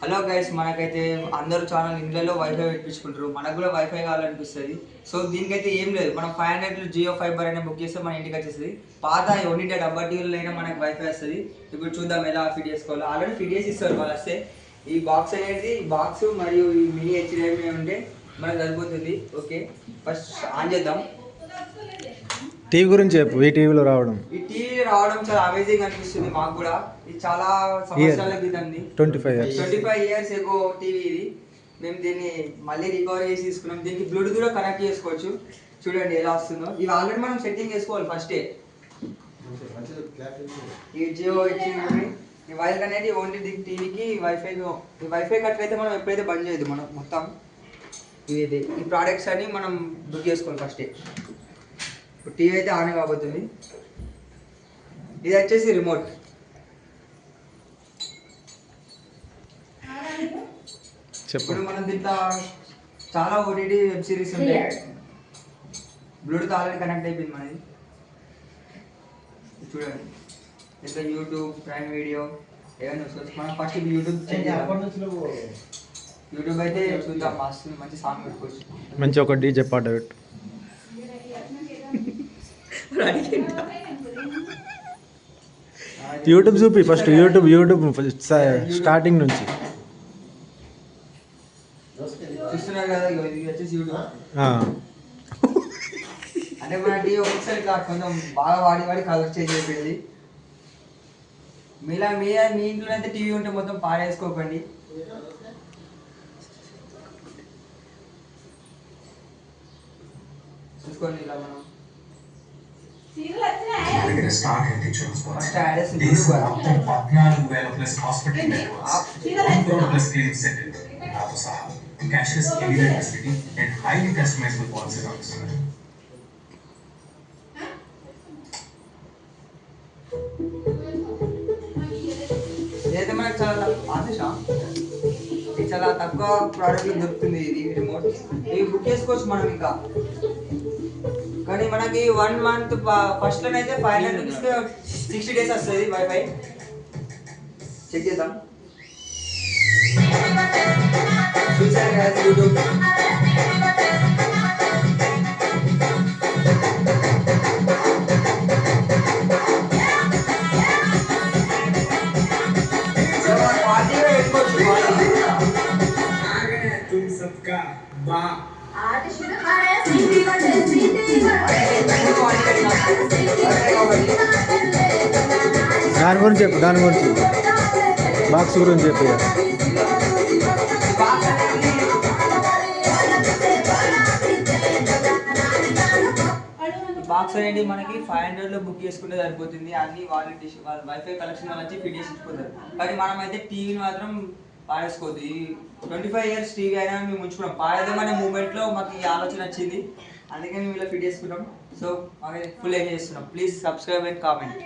Hello guys, మనకైతే అందరూ చాలా ఇండ్లలో వైఫై పెట్టించుకుంటారు. మనకు కూడా వైఫై కావాలనిపిస్తుంది. సో దీనికైతే ఏం లేదు, మనం 500 జియో ఫైబర్ అయినా బుక్ చేస్తే మన ఇంటికి వచ్చేస్తుంది. పాత ఓన్లీ డబ్బా టీవీలో అయినా మనకు వైఫై వస్తుంది. ఇప్పుడు చూద్దాం ఎలా ఫిట్ చేసుకోవాలో. ఆల్రెడీ ఫిట్ చేసి ఇస్తారు వాళ్ళు వస్తే. ఈ బాక్స్ అనేది బాక్స్ మరియు ఈ మినీ హెచ్డిఎంఐ ఉంటే మనకు సరిపోతుంది. ఓకే, ఫస్ట్ ఆన్ చేద్దాం. టీవీ గురించి చెప్పు. ఈ టీవీలో రావడం, ఈ టీవీ రావడం చాలా అమేజింగ్ అనిపిస్తుంది మాకు కూడా. ఇది చాలా సంవత్సరాల క్రితంది, 25 years ఎగో టీవీ ఇది. మేము దీన్ని మళ్ళీ రికవర్ చేసి తీసుకున్నాం. దీనికి బ్లూటూత్ కూడా కనెక్ట్ చేసుకోవచ్చు. చూడండి ఎలా వస్తుందో. ఇవి ఆల్రెడీ మనం సెట్టింగ్ చేసుకోవాలి ఫస్టే. ఈ జియో ఇచ్చింది. ఈ వైర్ అనేది ఓన్లీ దీనికి టీవీకి వైఫై కట్ అయితే మనం ఎప్పుడైతే బంద్ చేయదు మనం మొత్తం. ఇది ఈ ప్రోడక్ట్స్ అన్ని మనం బుక్ చేసుకోవాలి ఫస్టే. టీవీ అయితే ఆన్ కాబోతుంది. ఇది వచ్చేసి రిమోట్. ఇప్పుడు మనం దీంట్లో చాలా ఓటీటీ వెబ్ సిరీస్ ఉంటాయి. బ్లూటూత్ ఆల్రెడీ కనెక్ట్ అయిపోయింది మనది. చూడండి, ఇంకా యూట్యూబ్, ప్రైమ్ వీడియో ఏమైనా చూసుకోవచ్చు. మనం ఫస్ట్ యూట్యూబ్ అయితే చూద్దాం. మస్తు మంచి సాంగ్ పెట్టుకోవచ్చు. మంచి ఒక డీజే పాట పెట్టు. యూట్యూబ్ చూపి ఫస్ట్. యూట్యూబ్ స్టార్టింగ్ నుంచి చూస్తున్నారు కదా. ఇది వచ్చేసి యూట్యూబ్. అంటే మన టీవీ ఒకసారి ఇట్లా కొంచెం బాగా వాడి కలర్ చేంజ్ అయిపోయింది. మీ ఇంట్లో అయితే టీవీ ఉంటే మొత్తం పాడేసుకోకండి. చూసుకోండి ఇలా మనం ఇదైతే మనకు చాలా తక్కువ ప్రోడక్ట్ దొరుకుతుంది. ఇది రిమోట్ ఇవి బుక్ చేసుకోవచ్చు మనం ఇంకా. కానీ మనకి 1 month ఫస్ట్ లోనైతే 500 రూపీస్కి 60 days వస్తుంది వైఫై. చెక్ చేద్దాం. చూసారు కదా యూట్యూబ్. దాని గురించి చెప్పు. బాక్స్ గురించి చెప్పు. బాక్స్ అనేది మనకి 500లో బుక్ చేసుకుంటే సరిపోతుంది. అన్ని వాళ్ళ వైఫై కనెక్షన్ వాళ్ళు వచ్చి ఫిట్ చేసి ఇచ్చిపోతారు. కానీ మనం అయితే టీవీని మాత్రం పాడేసుకోవద్దు. ఈ 25 years టీవీ అయినా మేము ఉంచుకున్నాం. పాడేదేమనే మూమెంట్లో మాకు ఈ ఆలోచన వచ్చింది. అందుకని మేము ఇలా ఫిట్ చేసుకుంటాం. సో మాకు ఫుల్ ఎంజాయ్ చేస్తున్నాం. Please subscribe and comment.